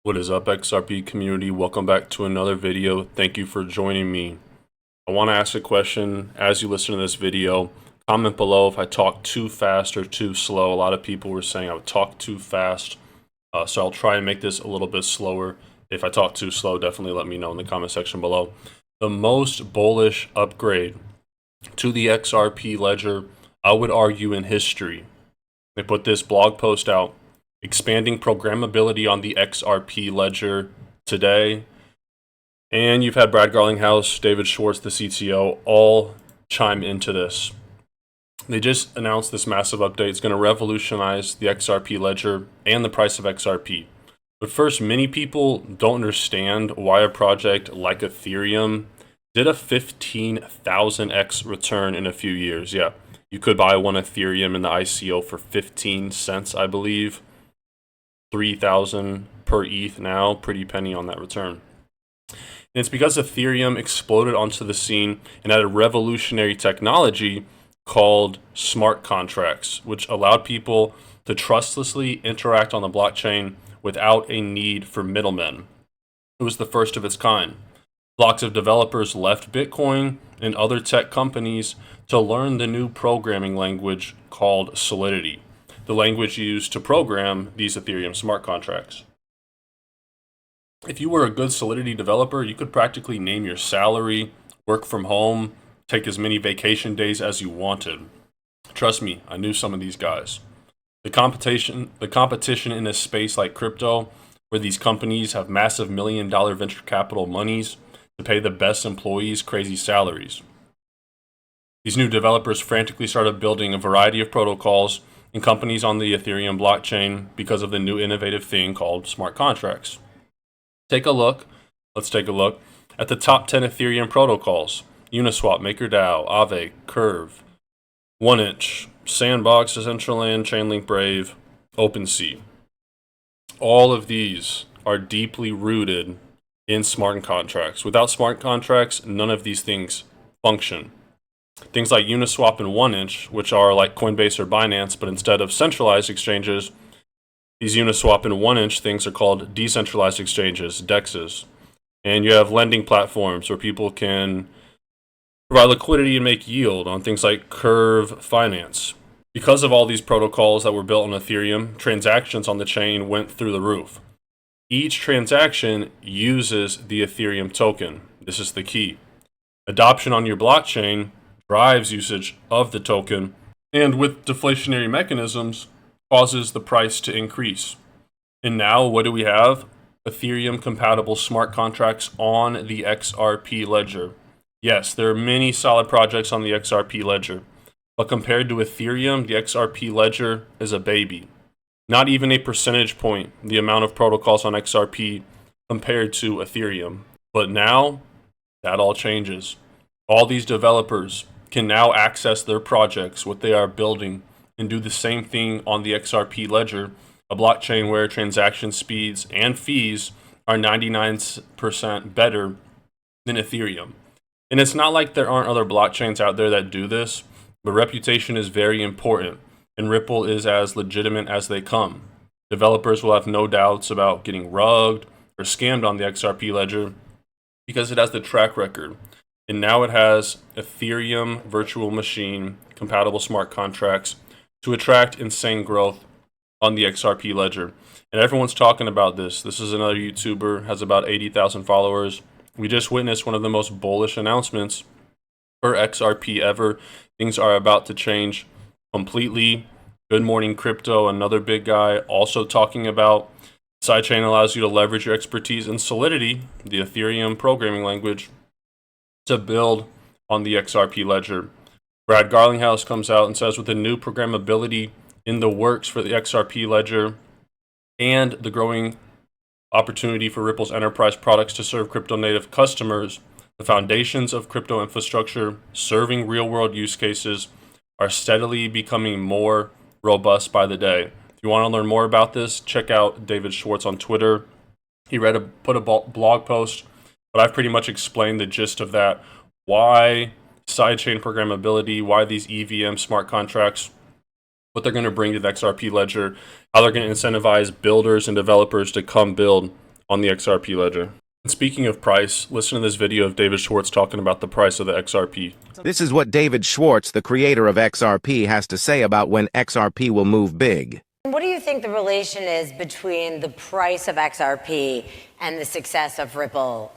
What is up, XRP community? Welcome back to another video. Thank you for joining me. I want to ask a question as you listen to this video. Comment below if I talk too fast or too slow. A lot of people were saying I would talk too fast, so I'll try and make this a little bit slower. If I talk too slow, definitely let me know in the comment section below. The most bullish upgrade to the XRP ledger, I would argue, in history. They put this blog post out, expanding programmability on the XRP ledger today. And you've had Brad Garlinghouse, David Schwartz, the CTO, all chime into this. They just announced this massive update. It's going to revolutionize the XRP ledger and the price of XRP. But first, many people don't understand why a project like Ethereum did a 15,000x return in a few years. Yeah, you could buy one Ethereum in the ICO for 15 cents, I believe. 3,000 per ETH now, pretty penny on that return. And it's because Ethereum exploded onto the scene and had a revolutionary technology called smart contracts, which allowed people to trustlessly interact on the blockchain without a need for middlemen. It was the first of its kind. Blocks of developers left Bitcoin and other tech companies to learn the new programming language called Solidity, the language used to program these Ethereum smart contracts. If you were a good Solidity developer, you could practically name your salary, work from home, take as many vacation days as you wanted. Trust me, I knew some of these guys. The competition in a space like crypto, where these companies have massive million-dollar venture capital monies to pay the best employees crazy salaries. These new developers frantically started building a variety of protocols and companies on the Ethereum blockchain because of the new innovative thing called smart contracts. Let's take a look at the top 10 Ethereum protocols: Uniswap, MakerDAO, Aave, Curve, 1inch, Sandbox, Decentraland, Chainlink, Brave, OpenSea. All of these are deeply rooted in smart contracts. Without smart contracts, none of these things function. Things like Uniswap and 1inch, which are like Coinbase or Binance, but instead of centralized exchanges, these Uniswap and 1inch things are called decentralized exchanges, DEXs. And you have lending platforms where people can provide liquidity and make yield on things like Curve Finance. Because of all these protocols that were built on Ethereum, transactions on the chain went through the roof. Each transaction uses the Ethereum token. This is the key. Adoption on your blockchain drives usage of the token, and with deflationary mechanisms, causes the price to increase. And now, what do we have? Ethereum-compatible smart contracts on the XRP ledger. Yes, there are many solid projects on the XRP ledger, but compared to Ethereum, the XRP ledger is a baby. Not even a percentage point, the amount of protocols on XRP compared to Ethereum. But now, that all changes. All these developers can now access their projects, what they are building, and do the same thing on the XRP ledger, a blockchain where transaction speeds and fees are 99% better than Ethereum. And it's not like there aren't other blockchains out there that do this, but reputation is very important, and Ripple is as legitimate as they come. Developers will have no doubts about getting rugged or scammed on the XRP ledger because it has the track record. And now it has Ethereum virtual machine compatible smart contracts to attract insane growth on the XRP ledger. And everyone's talking about this. This is another YouTuber, has about 80,000 followers. We just witnessed one of the most bullish announcements for XRP ever. Things are about to change completely. Good Morning Crypto, another big guy, also talking about sidechain allows you to leverage your expertise in Solidity, the Ethereum programming language, to build on the XRP ledger. Brad Garlinghouse comes out and says, with the new programmability in the works for the XRP ledger and the growing opportunity for Ripple's enterprise products to serve crypto native customers, the foundations of crypto infrastructure serving real world use cases are steadily becoming more robust by the day. If you want to learn more about this, check out David Schwartz on Twitter. He put a blog post, but I've pretty much explained the gist of that. Why sidechain programmability, why these EVM smart contracts, what they're going to bring to the XRP ledger, how they're going to incentivize builders and developers to come build on the XRP ledger. And speaking of price, listen to this video of David Schwartz talking about the price of the XRP. This is what David Schwartz, the creator of XRP, has to say about when XRP will move big. What do you think the relation is between the price of XRP and the success of Ripple?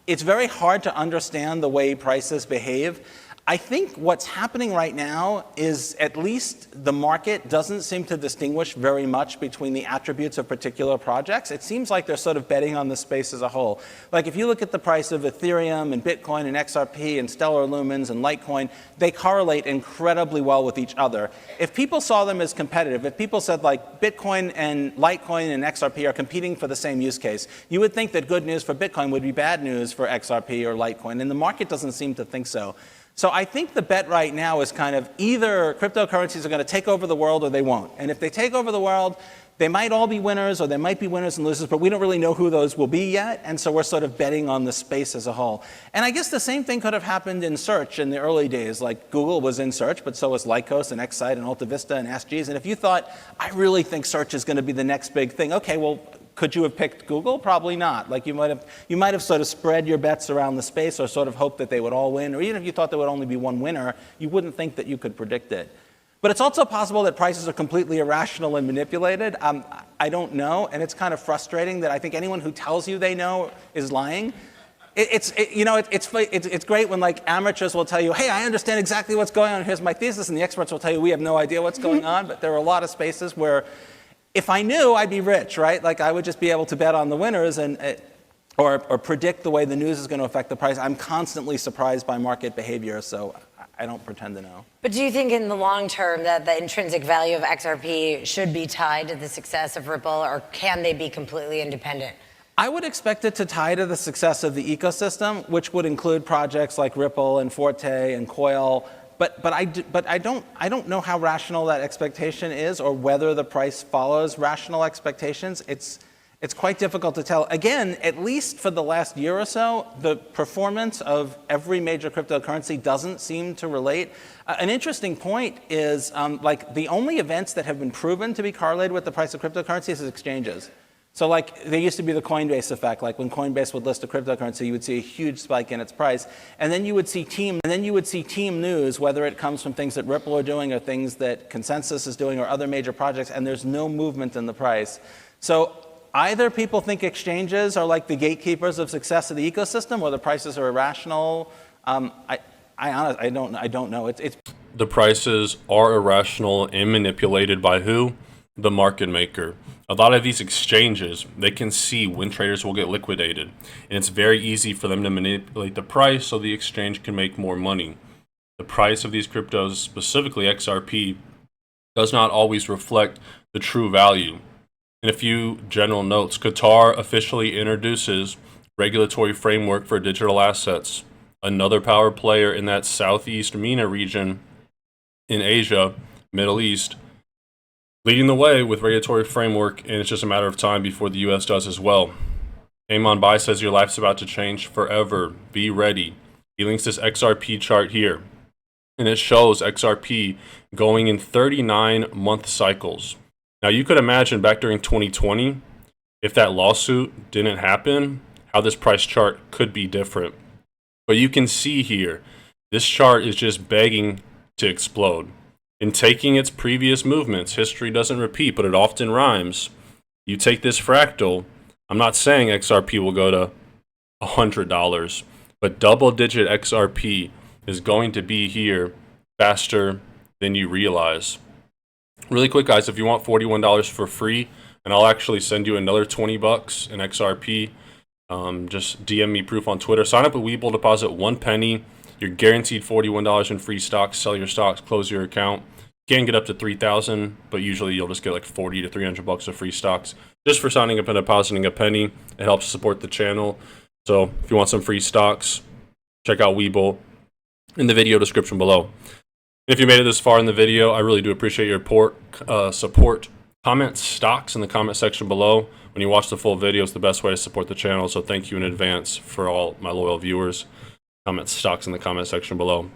It's very hard to understand the way prices behave. I think what's happening right now is at least the market doesn't seem to distinguish very much between the attributes of particular projects. It seems like they're sort of betting on the space as a whole. Like if you look at the price of Ethereum and Bitcoin and XRP and Stellar Lumens and Litecoin, they correlate incredibly well with each other. If people saw them as competitive, if people said like Bitcoin and Litecoin and XRP are competing for the same use case, you would think that good news for Bitcoin would be bad news for XRP or Litecoin, and the market doesn't seem to think so. So I think the bet right now is kind of either cryptocurrencies are going to take over the world or they won't. And if they take over the world, they might all be winners or there might be winners and losers, but we don't really know who those will be yet. And so we're sort of betting on the space as a whole. And I guess the same thing could have happened in search in the early days. Like Google was in search, but so was Lycos and Excite and AltaVista and AskGees. And if you thought, I really think search is going to be the next big thing, okay, well, could you have picked Google? Probably not. Like you might have sort of spread your bets around the space or sort of hoped that they would all win. Or even if you thought there would only be one winner, you wouldn't think that you could predict it. But it's also possible that prices are completely irrational and manipulated. I don't know, and it's kind of frustrating that I think anyone who tells you they know is lying. It's great when like amateurs will tell you, hey, I understand exactly what's going on. Here's my thesis, and the experts will tell you we have no idea what's going on. But there are a lot of spaces where if I knew, I'd be rich, right? Like I would just be able to bet on the winners or predict the way the news is going to affect the price. I'm constantly surprised by market behavior, so I don't pretend to know. But do you think in the long term that the intrinsic value of XRP should be tied to the success of Ripple, or can they be completely independent? I would expect it to tie to the success of the ecosystem, which would include projects like Ripple and Forte and Coil. But I don't know how rational that expectation is or whether the price follows rational expectations. It's quite difficult to tell. Again, at least for the last year or so, the performance of every major cryptocurrency doesn't seem to relate. An interesting point is like the only events that have been proven to be correlated with the price of cryptocurrencies is exchanges. So like there used to be the Coinbase effect, like when Coinbase would list a cryptocurrency, you would see a huge spike in its price. And then you would see team news, whether it comes from things that Ripple are doing or things that Consensus is doing or other major projects, and there's no movement in the price. So either people think exchanges are like the gatekeepers of success of the ecosystem or the prices are irrational. I don't know. The prices are irrational and manipulated by who? The market maker. A lot of these exchanges, they can see when traders will get liquidated, and it's very easy for them to manipulate the price so the exchange can make more money. The price of these cryptos, specifically XRP, does not always reflect the true value. In a few general notes, Qatar officially introduces regulatory framework for digital assets. Another power player in that Southeast MENA region in Asia, Middle East, leading the way with regulatory framework, and it's just a matter of time before the US does as well. Amon Bai says your life's about to change forever. Be ready. He links this XRP chart here, and it shows XRP going in 39-month cycles. Now you could imagine back during 2020, if that lawsuit didn't happen, how this price chart could be different. But you can see here, this chart is just begging to explode. In taking its previous movements, history doesn't repeat, but it often rhymes. You take this fractal, I'm not saying XRP will go to $100, but double-digit XRP is going to be here faster than you realize. Really quick, guys, if you want $41 for free, and I'll actually send you another $20 in XRP, just DM me proof on Twitter. Sign up at Webull, deposit 1 penny. You're guaranteed $41 in free stocks. Sell your stocks, close your account. You can get up to $3,000, but usually you'll just get like $40 to $300 of free stocks just for signing up and depositing a penny. It helps support the channel. So if you want some free stocks, check out Webull in the video description below. If you made it this far in the video, I really do appreciate your support. Comment stocks in the comment section below. When you watch the full video, it's the best way to support the channel. So thank you in advance for all my loyal viewers. Comment stocks in the comment section below.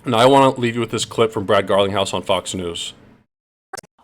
Now I want to leave you with this clip from Brad Garlinghouse on Fox News.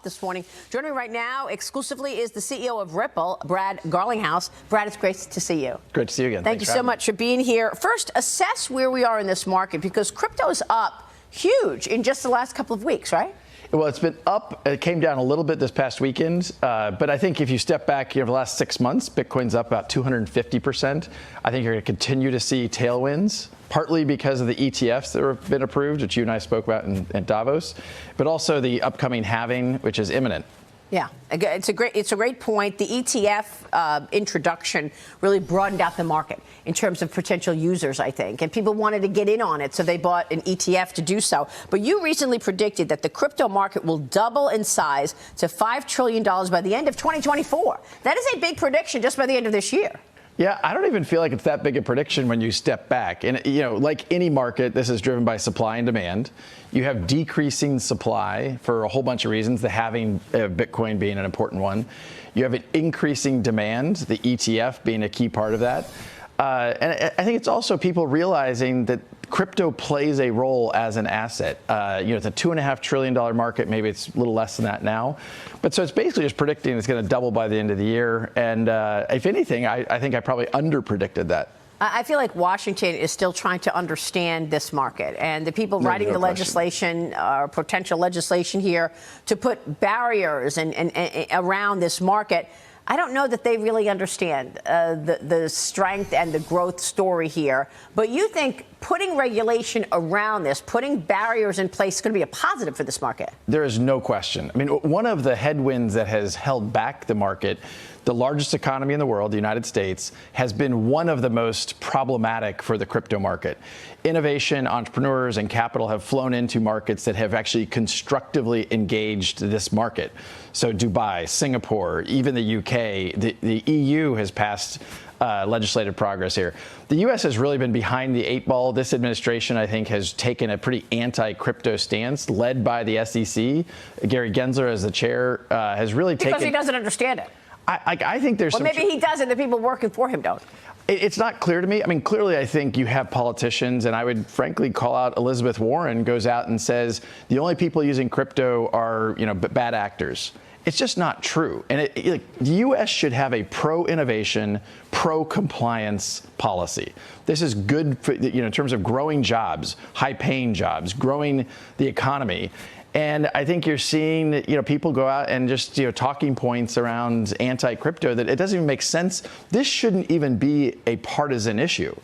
This morning. Joining me right now exclusively is the CEO of Ripple, Brad Garlinghouse. Brad, it's great to see you. Great to see you again. Thank you so much for being here. First, assess where we are in this market because crypto is up huge in just the last couple of weeks, right? Well, it's been up. It came down a little bit this past weekend. But I think if you step back here over the last 6 months, Bitcoin's up about 250%. I think you're going to continue to see tailwinds, partly because of the ETFs that have been approved, which you and I spoke about in Davos, but also the upcoming halving, which is imminent. Yeah, it's a great point. The ETF introduction really broadened out the market in terms of potential users, I think, and people wanted to get in on it, so they bought an ETF to do so. But you recently predicted that the crypto market will double in size to $5 trillion by the end of 2024. That is a big prediction just by the end of this year. Yeah, I don't even feel like it's that big a prediction when you step back. And, you know, like any market, this is driven by supply and demand. You have decreasing supply for a whole bunch of reasons, the halving of Bitcoin being an important one. You have an increasing demand, the ETF being a key part of that. And I think it's also people realizing that crypto plays a role as an asset. It's a $2.5 trillion market. Maybe it's a little less than that now. But so it's basically just predicting it's going to double by the end of the year. And if anything, I think I probably underpredicted that. I feel like Washington is still trying to understand this market, and the people writing the legislation or potential legislation here to put barriers and around this market. I don't know that they really understand the strength and the growth story here. But you think putting regulation around this, putting barriers in place is going to be a positive for this market? There is no question. I mean, one of the headwinds that has held back the market, the largest economy in the world, the United States, has been one of the most problematic for the crypto market. Innovation, entrepreneurs, and capital have flown into markets that have actually constructively engaged this market. So Dubai, Singapore, even the UK, the EU has passed legislative progress here. The U.S. has really been behind the 8 ball. This administration, I think, has taken a pretty anti-crypto stance, led by the SEC. Gary Gensler, as the chair, has really taken... Because he doesn't understand it. I think there's well, maybe he doesn't. The people working for him don't. It's not clear to me. I mean, clearly, I think you have politicians, and I would frankly call out Elizabeth Warren goes out and says the only people using crypto are, bad actors. It's just not true. And the U.S. should have a pro-innovation, pro-compliance policy. This is good for, in terms of growing jobs, high-paying jobs, growing the economy. And I think you're seeing, people go out and just, talking points around anti-crypto that it doesn't even make sense. This shouldn't even be a partisan issue.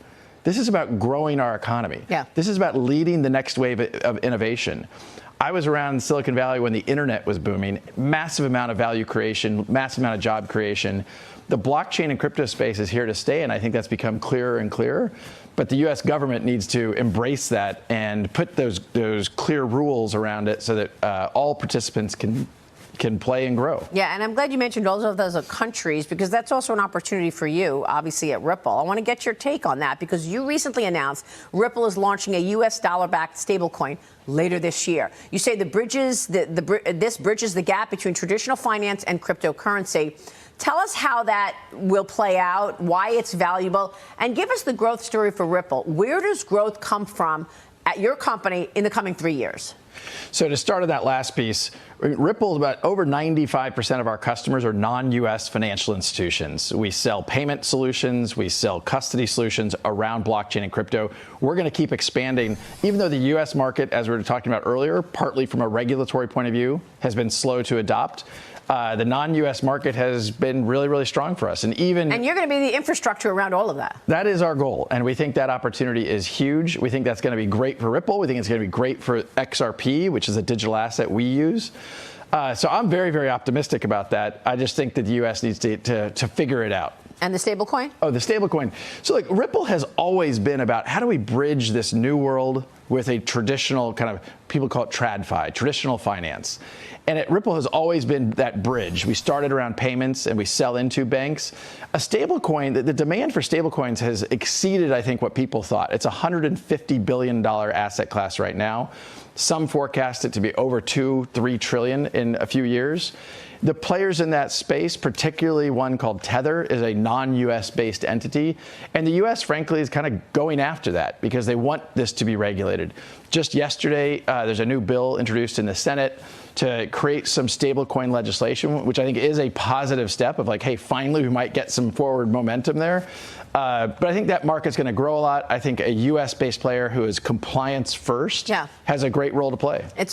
This is about growing our economy. Yeah. This is about leading the next wave of innovation. I was around Silicon Valley when the internet was booming, massive amount of value creation, massive amount of job creation. The blockchain and crypto space is here to stay, and I think that's become clearer and clearer. But the U.S. government needs to embrace that and put those clear rules around it so that all participants can play and grow. Yeah, and I'm glad you mentioned all of those countries because that's also an opportunity for you, obviously, at Ripple. I want to get your take on that because you recently announced Ripple is launching a U.S. dollar-backed stablecoin later this year. You say this bridges the gap between traditional finance and cryptocurrency. Tell us how that will play out, why it's valuable, and give us the growth story for Ripple. Where does growth come from at your company in the coming 3 years? So to start on that last piece, Ripple, about over 95% of our customers are non-U.S. financial institutions. We sell payment solutions, we sell custody solutions around blockchain and crypto. We're going to keep expanding, even though the U.S. market, as we were talking about earlier, partly from a regulatory point of view, has been slow to adopt. The non-U.S. market has been really, really strong for us. And you're going to be the infrastructure around all of that. That is our goal. And we think that opportunity is huge. We think that's going to be great for Ripple. We think it's going to be great for XRP, which is a digital asset we use. So I'm very, very optimistic about that. I just think that the U.S. needs to figure it out. And the stablecoin? Oh, the stablecoin. So like Ripple has always been about how do we bridge this new world with a traditional kind of, people call it TradFi, traditional finance. And Ripple has always been that bridge. We started around payments and we sell into banks. A stablecoin, the demand for stablecoins has exceeded, I think, what people thought. It's a $150 billion asset class right now. Some forecast it to be over $2-3 trillion in a few years. The players in that space, particularly one called Tether, is a non-U.S. based entity. And the U.S., frankly, is kind of going after that because they want this to be regulated. Just yesterday, there's a new bill introduced in the Senate to create some stablecoin legislation, which I think is a positive step of like, hey, finally we might get some forward momentum there. But I think that market's going to grow a lot. I think a U.S.-based player who is compliance first has a great role to play. It's a